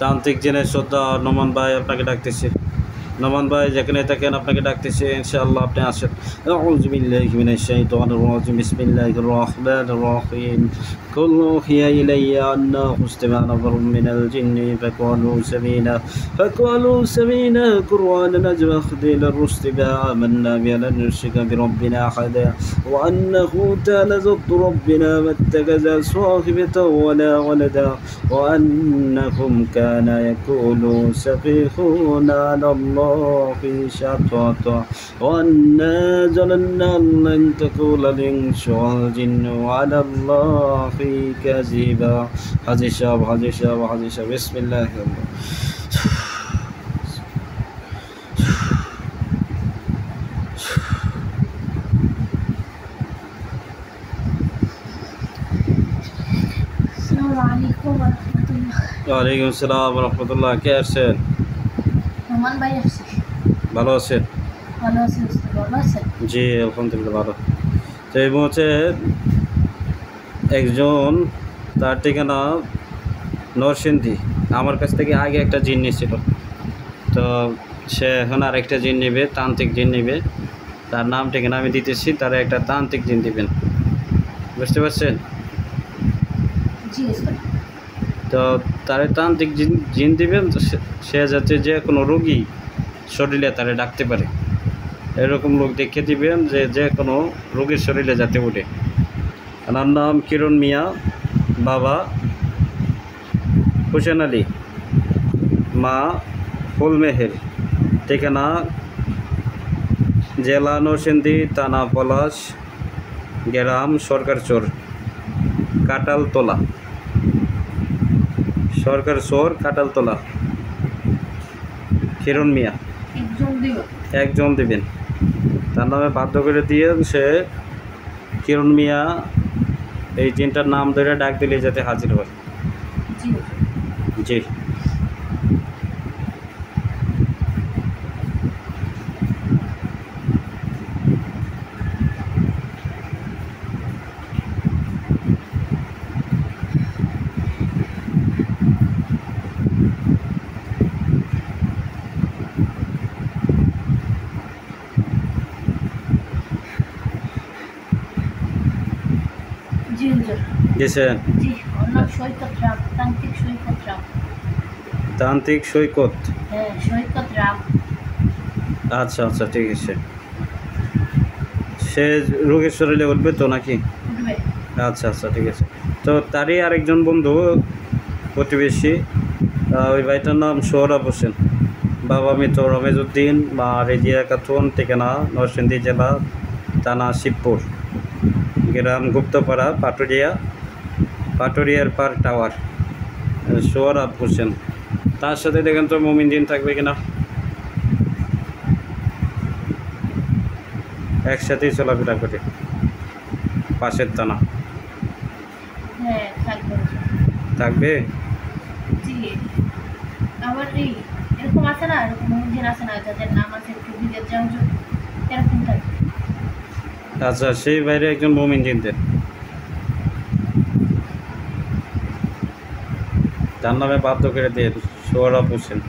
তান্ত্রিক জিনের শ্রদ্ধা নোমান ভাই আপনাকে ডাকতেছে। নোমান ভাই যেখানে থাকেন আপনাকে ডাকতেছে, ইনশাআল্লাহ আপনি আসেন। আউযু বিল্লাহি মিনাশ শাইতানির রাজিম, বিসমিল্লাহির রহমানির রহিম। কুল উহিয়া ইলাইয়া আন্নাহু ইসতামা'a নাফারun মিনাল জিন্নি ফাকালু সামি'না কুরআনান আজবা ইলা الرشد فآمنا به لن نشرك بربنا أحدا وأنه تعالى جد ربنا ما اتخذ صاحبة ولا ولدا وأنهم كان يقولون سفيهون على الله شططا وأنا ظننا لن تقول الإنس والجن على الله كذبا. حاجي شاب بسم الله الرحمن ওয়ালাইকুম আসসালাম রহমতুল্লাহ। কে আসছেন? নোমান ভাই আসছে। ভালো আছেন? ভালো আছি উস্তাদ, ভালো আছেন? জি আলহামদুলিল্লাহ ভালো। তো এই মুহূর্তে একজন, তার ঠিকানা নরসিংদী, আমার কাছ থেকে আগে একটা জিন নিয়েছিল। তো সে এখন আরেকটা জিন নেবে, তান্ত্রিক জিন নেবে। তার নাম ঠিকানা আমি দিতেছি, তারা একটা তান্ত্রিক জিন দিবেন, বুঝতে পারছেন? জি উস্তাদ। তো তারে তান্ত্রিক জিন দিবেন, সে যাতে যে কোনো রোগী শরীরে তারে ডাকতে পারে, এরকম লোক দেখে দিবেন যে যে কোনো রোগীর শরীরে যাতে ওঠে। আমার নাম কিরণ মিয়া, বাবা হোসেন আলী, মা ফুলমেহের, ঠিকানা জেলা নরসিংদী, থানা পলাশ, গ্রাম সরকারচর, কাটালতলা, সরকারচর কাটালতলা। কিরণ মিয়া একজন দিবেন, তার নামে বাধ্য করে দিয়ে সে কিরণ মিয়া এই জিনটার নাম ধরে ডাক দিলে যাতে হাজির হয়। জি গেছেন। তান্ত্রিক সৈকত। আচ্ছা আচ্ছা ঠিক আছে। সে রোগের শরীরে উঠবে তো নাকি? আচ্ছা আচ্ছা ঠিক আছে। তো তারই আরেকজন বন্ধু প্রতিবেশী, ওই ভাইটার নাম সোহরাব হোসেন, বাবা মৃত রমেজউদ্দিন, মা রেজিয়া খাতুন, ঠিকানা নরসিংদী জেলা, থানা শিবপুর, গ্রাম গুপ্তপাড়া, পাটুরিয়ার পার টাওয়ার। সোহরাব হোসেন, তার সাথে দেখেন তো মুমিন জিন থাকবে কিনা। একসাথেই চলাফেরা করে, পাশের থানা। থাকবে। আচ্ছা, সেই বাইরে একজন মুমিন জিন দেন, তার নামে বাধ্য করে দিয়ে সোহরাব হোসেন।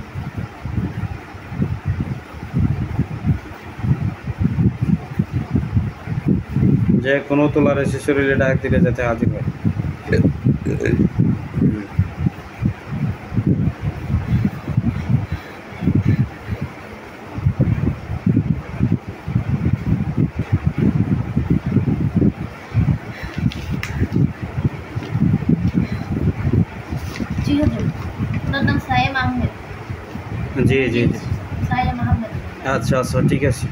যে কোনো তোলার এসে শরীরে ডাক দিলে যাতে হাজির হয়। জি জি জি আচ্ছা আচ্ছা ঠিক আছে।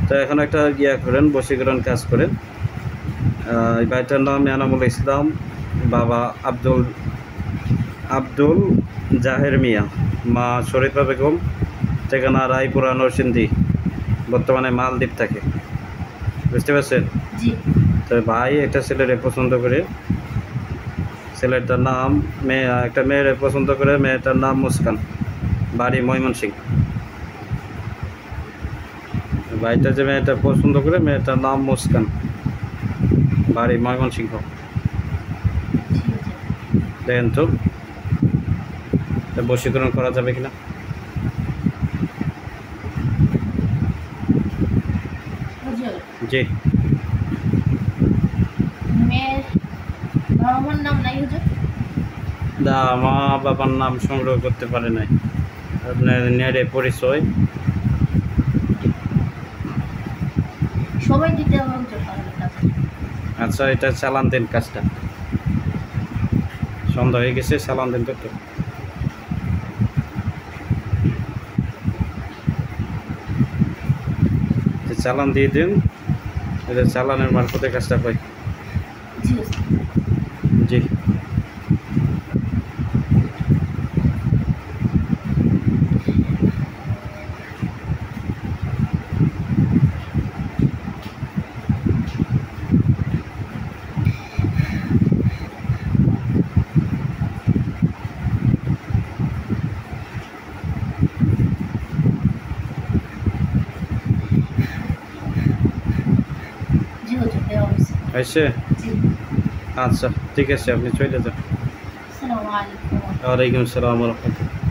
তো এখন একটা করেন, বশীকরণ কাজ করেন। এই ভাইটার নাম এনামুল ইসলাম, বাবা আব্দুল জাহের মিয়া, মা শরীফা বেগম, ঠিকানা রায়পুরা নরসিংদী, বর্তমানে মালদ্বীপ থাকে, বুঝতে পারছেন? তো ভাই একটা ছেলেরে পছন্দ করে, ছেলেটার নাম একটা মেয়ের পছন্দ করে, মেয়েটার নাম মুস্কান, বাড়ি ময়মনসিংহ। ভাইটা যে মেয়েটা পছন্দ করে, মেয়েটার নাম মুস্কান, বাড়ি ময়মনসিংহ। দেখেন তো তা বশীকরণ করা যাবে কিনা? হুজুর জি। মেয়ের বাবা মার নাম নাই হুজুর? না, মা বাবার নাম সংগ্রহ করতে পারে নাই। আপনার নেড়ে পরিচয় সবাই দিতে হবে হুজুর তাহলে টাকা। আচ্ছা, এটা চালান দেন কাজটা। সন্ধ্যা হয়ে গেছে, চালান দেন তো। চালান দিয়ে দিন, এটা চালানের মারফতে কাজটা পাই। জি ওস্তাদ। জি। জি হুজুর দেওয়া হয়েছে। হয়েছে? জি। আচ্ছা, ঠিক আছে, আপনি চলে যান। আসসালামু আলাইকুম। ওয়ালাইকুম আসসালাম ওয়া রাহমাতুল্লাহ।